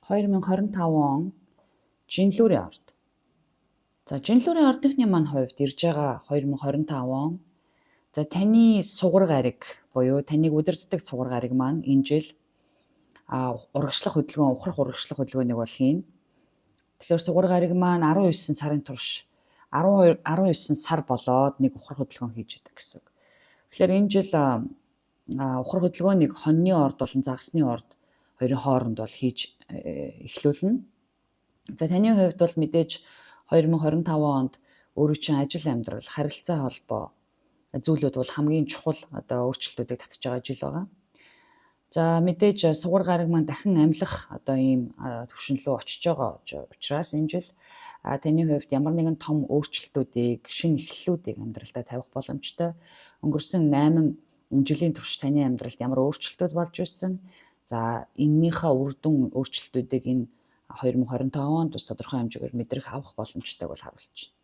2025 он Жинлүүрийн орд. За Жинлүүрийн ордынхны маань хувьд ирж байгаа 2025 он. За таны сугар гариг буюу таныг удирддаг сугар гариг маань энэ жил урагшлах хөдөлгөөн, ухрах урагшлах хөдөлгөөнийг бол хийн. Тэгэхээр сугар гариг маань 19 сарын турш 19 сар болоод нэг ухрах хөдөлгөөн хийж идэг гэсэн. Тэгэхээр энэ жил ухрах хөдөлгөөнийг хоньны орд болон загасны орд хоёрын хооронд бол хийж эхлүүлнэ. За таны хувьд бол мэдээж 2025 онд өөрийн чинь ажил амьдрал, харилцаа холбоо зүйлүүд бол хамгийн чухал өөрчлөлтүүдийг татж байгаа жил байгаа. За мэдээж сугар гариг маань дахин амьлах ийм төвшин рүү очиж байгаа учраас энэ жил таны хувьд ямар нэгэн том өөрчлөлтүүдийг, шинэ эхлэлүүдийг амьдралдаа тавих боломжтой. Өнгөрсөн 8 жилийн турш таны амьдралд ямар өөрчлөлтүүд болж байсан. За эннийхээ үр дүн өөрчлөлтүүдийг энэ 2025 онд бас тодорхой хэмжээгээр мэдрэх авах боломжтойг бол харуулж байна.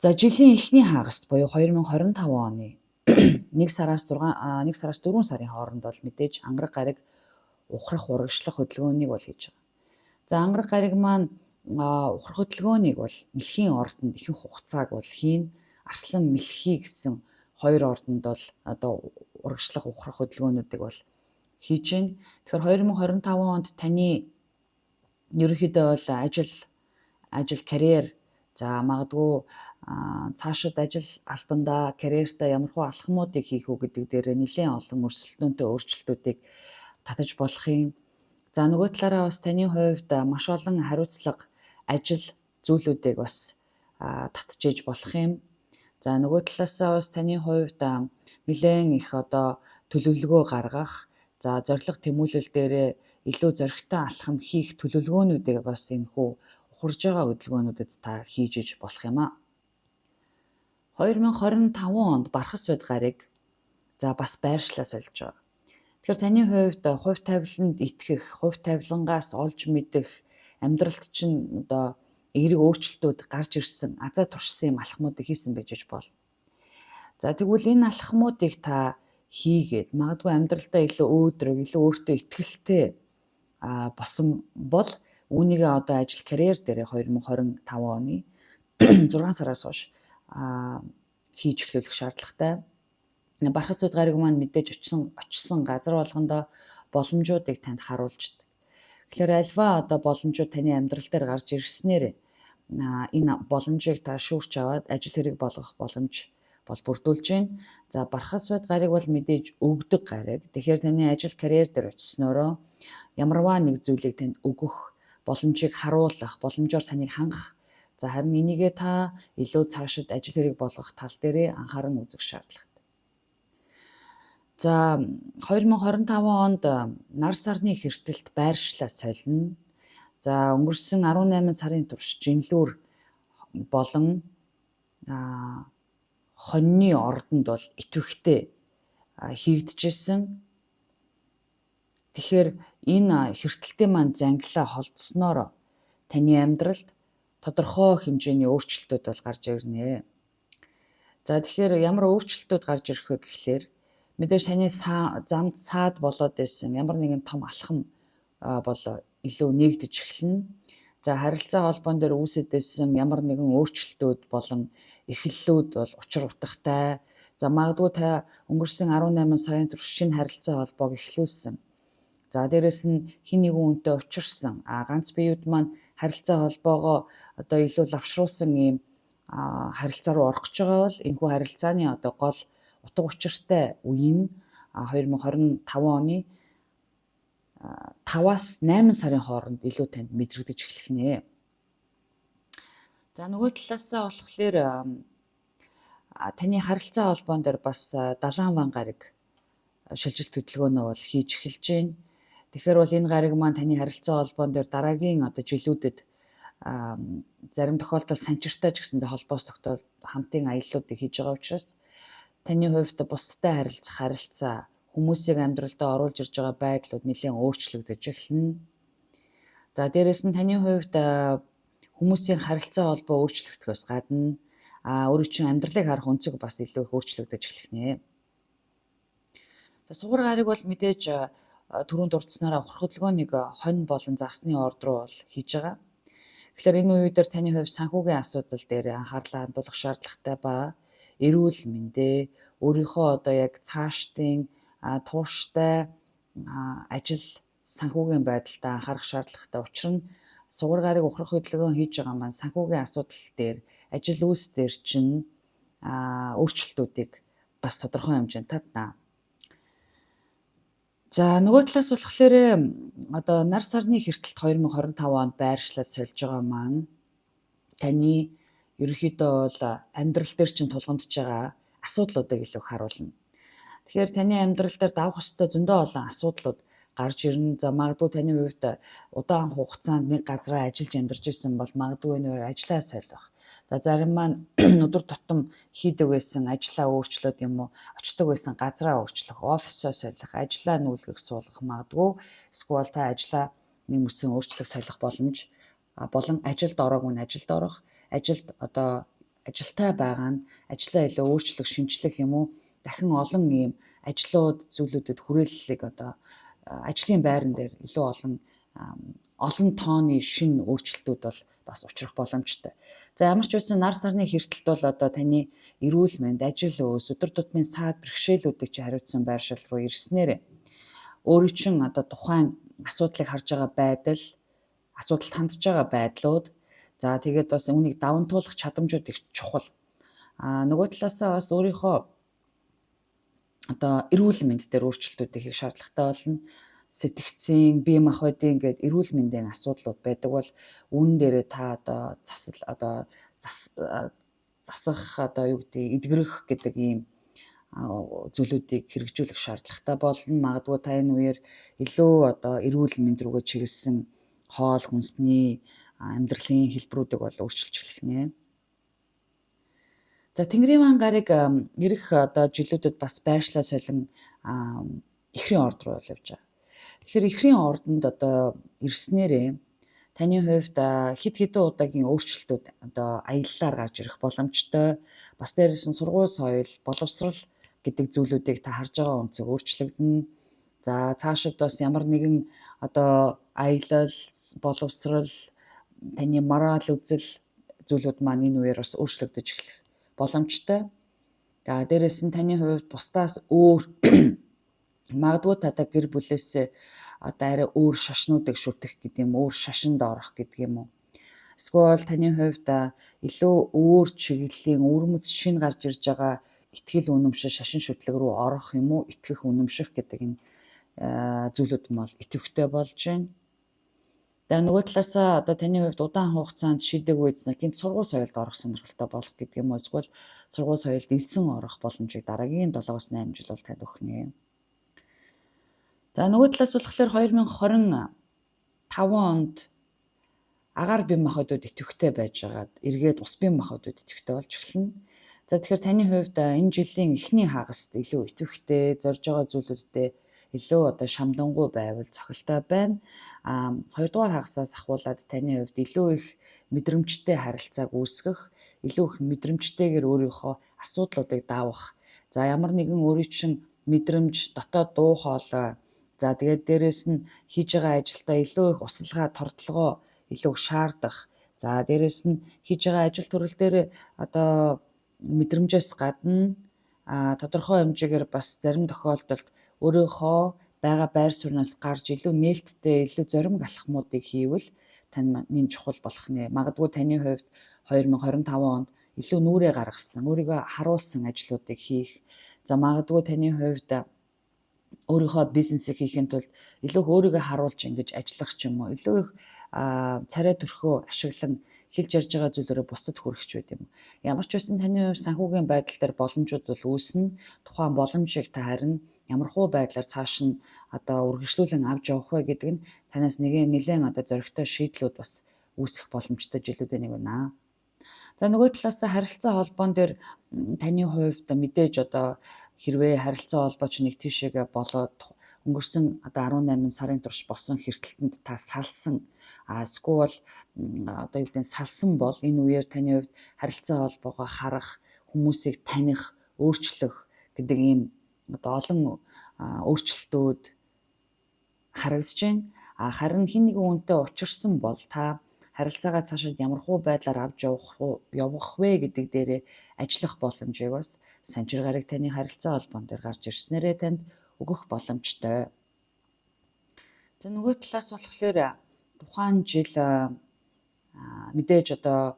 За жилийн эхний хагаст буюу 2025 оны 1 сараас 4 сарын хооронд бол мэдээж ангараг гариг ухрах урагшлах хөдөлгөөнийг бол хийж байгаа. За ангараг гариг маань ухрах хөдөлгөөнийг бол мэлхийн ордонд ихэнх хугацааг бол хийн. Арслан мэлхий гэсэн хоёр ордонд бол урагшлах ухрах хөдөлгөөнүүдийг бол хийж байна. Тэгэхээр 2025 онд таны ерөнхийдөө бол ажил карьер за магадгүй цаашид ажил албандаа карьертаа ямархуу алхмуудыг хийх үү гэдэг дээр нэлээд олон өрсөлдөөнтэй өөрчлөлтүүдийг татаж болох юм. За нөгөө талаараа бас таны хувьд маш олон хариуцлага ажил зүйлүүдийг бас татж ээж болох юм. За нөгөө талаасаа бас таны хувьд нэлээд их төлөвлөгөө гаргах, за зорилго тэмүүлэл дээрээ илүү зоригтой алхам хийх төлөвлөгөөнүүдийг бас энэхүү ухарж байгаа хөдөлгөөнүүдэд та хийж иж болох юм аа. 2025 онд Бархас бод гариг за бас байршлаа сольж байгаа. Тэгэхээр таны хувьд хувь тавиланд итгэх, хувь тавилангаас олж мэдэх, амьдралд чинь эерэг өөрчлөлтүүд гарч ирсэн, азаа туршсан юм алхмуудыг хийсэн байж болно. За тэгвэл энэ алхмуудыг та хийгээд магадгүй амьдралдаа илүү өөдрөг, илүү өөртөө итгэлтэй болсон бол үүнийгээ ажил карьер дээр 2025 оны 6 сараас хойш хийж эхлүүлэх шаардлагатай. Бархас бод гариг маань мэдээж очсон газар болгондоо боломжуудыг танд харуулждаг. Тэгэхээр альва боломжууд таны амьдрал дээр гарч ирснээр энэ боломжийг та шүүрч аваад ажил хэрэг болгох боломж бол бүрдүүлж байна. За Бархас бод гариг бол мэдээж өгдөг гариг. Тэгэхээр таны ажил карьер дээр очиснороо ямарваа нэг зүйлийг танд өгөх боломжийг харуулах, боломжоор таныг хангах. За харин энийгээ та илүү цаашид ажил хэрэг болгох тал дээрээ анхааран үзэх шаардлагатай. За 2025 онд нар сарны хэртэлд байршлаа солино. За өнгөрсөн 18 сарын турш Жинлүүр болон хоньны ордонд бол итвэхтэй хийгдэжсэн. Тэгэхээр энэ хэртэлтийн маань зангилаа холдсноор таны амьдралд тодорхой хэмжээний өөрчлөлтүүд бол гарч ирнэ. За тэгэхээр ямар өөрчлөлтүүд гарч ирэх вэ гэхлээр мэдээж таны замд саад болоод байсан ямар нэгэн том алхам бол илүү нэгдэж эхэлнэ. За харилцаа холбоон дээр үүсэж байсан ямар нэгэн өөрчлөлтүүд болон эхлэлүүд бол учир утгатай. За магадгүй та өнгөрсөн 18 сарын турш шинэ харилцаа холбоог эхлүүлсэн. За дээрэс нь хин нэгэн хүнтэй учирсан. Ганц биеуд маань харилцаа холбоогоо илүү лавшруулсан ийм харилцаа руу орох гэж байгаа бол энэхүү харилцааны гол утга учиртай үе нь 2025 оны 5-аас 8 сарын хооронд илүү танд мэдрэгдэж эхлэх нэ. За нөгөө талаасаа болохоор таны харилцаа холбоон дээр бас Далайн ван гариг шилжилт хөдөлгөөнөө бол хийж эхэлж байна. Тэгэхээр бол энэ гариг маань таны харилцаа холбоон дээр дараагийн жилүүдэд зарим тохиолдолд санчиртай ч гэсэндээ холбоос тогтоол хамтын аяллуудыг хийж байгаа учраас таны хувьд бусдтай харилцах харилцаа, хүмүүсийг амьдралдаа оруулж ирж байгаа байдлууд нэлээд өөрчлөгдөж эхэлнэ. За дээрэс нь таны хувьд хүмүүсийн харилцаа холбоо өөрчлөгдөхөөс гадна өөрийн чинь амьдралыг харах өнцөг бас илүү их өөрчлөгдөж эхэлнэ. Сугар гариг бол мэдээж түрүүнд дурдсанараа ухрах хөдөлгөөнийг хонь болон загсны орд руу бол хийж байгаа. Тэгэхээр энэ үеүүдээр таны хувьд санхүүгийн асуудал дээр анхаарлаа хандуулах шаардлагатай ба эрүүл мэндэ өөрийнхөө одоо яг цаашдын тууштай ажил санхүүгийн байдалтай анхаарах шаардлагатай. Учир нь сугаргаарыг ухрах хөдөлгөөн хийж байгаа маань санхүүгийн асуудал дээр ажил үйлс дээр чинь өөрчлөлтүүдийг бас тодорхой хэмжээнд татна. За нөгөө талаас болохоор одоо нар сарны хүртэлт 2025 онд байршлаад сольж байгаа маань таны ерөнхийдөө бол амьдрал дээр чинь тулгамдж байгаа асуудлуудыг илүү их харуулна. Тэгэхээр таны амьдрал дээр давах ёстой зөндөө олон асуудлууд гарч ирнэ. За магадгүй таны хувьд удаан хугацаанд нэг газараа ажиллаж амьдарч исэн бол магадгүй нөр ажлаа солих. За зарим маань өдөр тутам хийдэг байсан ажлаа өөрчлөөд юм уу очдог байсан газараа өөрчлөх, офисоо солих, ажлаа нүүлгэх суулгах магадгүй. Эсвэл та ажлаа нэг мөсөн өөрчлөх солих боломж болон ажилд ороогүй нь ажилд орох, ажилд одоо ажилтай байгаа нь ажлаа илүү өөрчлөх, шинжлэх юм уу дахин олон ийм ажлууд зүйлүүдэд хүрээллийг одоо ажлын байран дээр илүү олон тооны шин өөрчлөлтүүд бол бас учрах боломжтой. За ямар ч байсан нар сарны хүртэлт бол одоо таны эрүүл мэнд, ажил өөс, өдөр тутмын саад бэрхшээлүүдийг чи хариуцсан байршил руу ирснээр өөрийн чин одоо тухайн асуудлыг харж байгаа байдал, асуудалд хандж байгаа байдлууд, за тэгээд бас үүнийг даван туулах чадамжууд их чухал. Нөгөө талаасаа бас өөрийнхөө одоо эрүүл мэнд дээр өөрчлөлтүүд хийх шаардлагатай болно. Сэтгцийн, бие махбодын гээд эрүүл мэндийн асуудлууд байдаг бол үүн дээрээ та одоо засах одоо юу гэдэг эдгэрэх гэдэг ийм зүйлүүдийг хэрэгжүүлэх шаардлагатай болно. Магадгүй та энэ үеэр илүү одоо эрүүл мэнд рүүгээ чиглэсэн хоол хүнсний амьдралын хэлбэрүүдийг бол өөрчилж эхлэнэ. За Тэнгэрийн маан гарыг ирэх одоо жилүүдэд бас байршлаа солин эхрийн орд руу явж байгаа. Тэгэхээр эхрийн ордонд одоо ирснээрээ таны хувьд хэд хэдэн удаагийн өөрчлөлтүүд одоо аяллаар гарч ирэх боломжтой. Бас дээрээс нь сургууль соёл, боловсрал гэдэг зүйлүүдийг та харж байгаа онцөг өөрчлөгдөнө. За цаашид бас ямар нэгэн одоо аялал, боловсрал, таны мораль үзэл зүйлүүд маань энэ үеэр бас өөрчлөгдөж эхлэх боломжтой. За дээрээс нь таны хувьд бусдаас өөр магадгүй та гэр бүлээс одоо арай өөр шашнуудыг шүтэх гэдэг юм, өөр шашинд орох гэдэг юм уу. Эсвэл таны хувьд илүү өөр чиглэлийн өвөрмөц шин гарч ирж байгаа итгэл үнэмшил шашин шүтлэг рүү орох юм уу, итгэх үнэмших гэдэг энэ зүйлүүд нь бол идэвхтэй болж байна. Тэгээ нөгөө талаасаа одоо таны хувьд удаан хугацаанд шидэг үйдсэн гинт сургууль соёлд орох сонирхолтой болох гэдэг юм уу. Эсвэл сургууль соёлд элсэн орох боломжийг дараагийн 7-8 жил бол танд өгнө. За нөгөө талаас болохоор 2025 онд агаар бие махбодууд идэвхтэй байж байгаад эргээд ус бие махбодууд идэвхтэй болж эхэлнэ. За тэгэхээр таны хувьд энэ жилийн эхний хагаст илүү идэвхтэй зорж байгаа зүйлүүдтэй илүү одоо шамдангуй байвал цохилтой байна. Хоёрдугаар хагасаас ахуулаад таны хувьд илүү их мэдрэмжтэй харилцааг үүсгэх, илүү их мэдрэмжтэйгээр өөрийнхөө асуудлуудыг давах. За ямар нэгэн өөрийн чинь мэдрэмж, дотоод дуу хоолой, за тэгээд дээрэс нь хийж байгаа ажилдаа илүү их усалгаа, тордлогоо илүү шаардах. За дээрэс нь хийж байгаа ажил төрөл дээр одоо мэдрэмжээс гадна тодорхой хэмжээгээр бас зарим тохиолдолд өөрийнхөө байгаа байр сууриас гарч илүү нээлттэй, илүү зоримг алхмуудыг хийвэл таны чухал болох нэ. Магадгүй таны хувьд 2025 онд илүү нүрээ гаргасан, өөрийгөө харуулсан ажлуудыг хийх. За магадгүй таны хувьд өөрийнхөө бизнесийг хийхэд тулд илүү их өөрийгөө харуулж ингэж ажиллах ч юм уу, илүү их царай төрхөө ашиглан хэлж ярьж байгаа зүйлээрээ бусдад хүргэж байд юм. Ямар ч байсан таны хувьд санхүүгийн байдал дээр боломжууд бол үүснэ. Тухайн боломжийг та харин ямархуу байдлаар цааш нь одоо үргэлжлүүлэн авч явах вэ гэдэг нь танаас нэлээд одоо зоригтой шийдлүүд бас үүсэх боломжтой жилүүдээ нэг байна. За нөгөө талаас харилцаа холбоон дээр таны хувьд мэдээж одоо хэрвээ харилцаа холбоо ч нэг тийшээгээ болоод өнгөрсөн одоо 18 сарын турш болсон хэртэлтэнд та салсан эсвэл одоо юу гэдэг нь салсан бол энэ үеэр таны хувьд харилцаа холбоогоо харах, хүмүүсийг таних, өөрчлөх гэдэг ийм одоо олон өөрчлөлтүүд харагдаж байна. Харин хэн нэгэн үнтэй учирсан бол та харилцаагаа цаашид ямархуу байдлаар авч явах вэ гэдэг дээрээ ажиллах боломжийг бас Санчир гараг таны харилцаа холбоон дээр гарч ирснээрээ танд өгөх боломжтой. За нөгөө талаас болохоор тухайн жил мэдээж одоо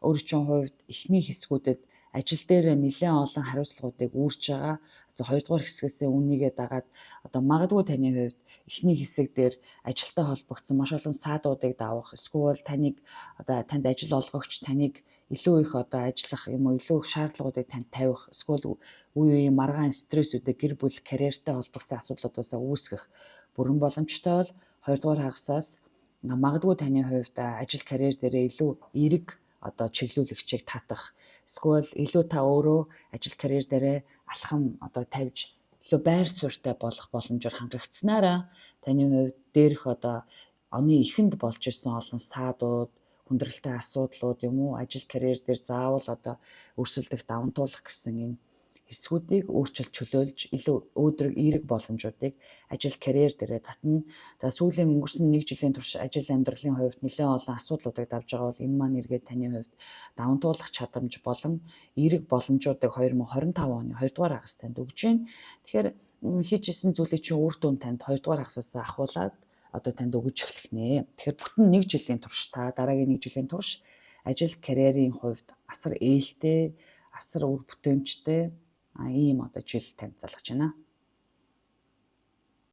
өөрийн хувьд эхний хэсгүүдэд ажил дээр нэлээд олон хариуцлагуудыг үүрч байгаа. За хоёрдугаар хэсгээс үнийгээ дагаад одоо магадгүй таны хувьд эхний хэсэг дээр ажилтай холбогдсон маш олон саадуудыг давах, эсвэл танд ажил олгогч таныг илүү их одоо ажиллах юм уу, илүү их шаардлагуудыг танд тавих, эсвэл үе үеийн маргаан стрессүүдийг гэр бүл карьертэй холбогдсон асуудлуудаас үүсгэх бүрэн боломжтой бол хоёрдугаар хагасаас магадгүй таны хувьд ажил карьер дээрээ илүү эерэг одоо чиглүүлэгчийг татах, эсвэл илүү та өөрөө ажил карьер дээрээ алхам одоо тавьж илүү байр суурьтай болох боломжоор хангагдсанаараа таны хувьд дээрх одоо оны эхэнд болж ирсэн олон саадууд, хүндрэлтэй асуудлууд юм уу, ажил карьер дээр заавал одоо өрсөлдөх, даван туулах гэсэн энэ хэсгүүдийг өөрчилж чөлөөлж илүү өөдрөг эерэг боломжуудыг ажил карьер дээрээ татна. За сүүлийн өнгөрсөн 1 жилийн турш ажил амьдралын хувьд нэлээд олон асуудлуудыг давж байгаа бол энэ маань эргээд таны хувьд даван туулах чадамж болон эерэг боломжуудыг 2025 оны 2 дугаар хагас танд өгж байна. Тэгэхээр хийж исэн зүйлийг чинь үр дүн танд 2 дугаар хагасаас ахуулаад одоо танд өгж эхлэх нэ. Тэгэхээр бүтэн 1 жилийн турш дараагийн 1 жилийн турш ажил карьерийн хувьд асар ээлтэй, асар үр бүтээмжтэй ийм одоо жил танд залгаж байна.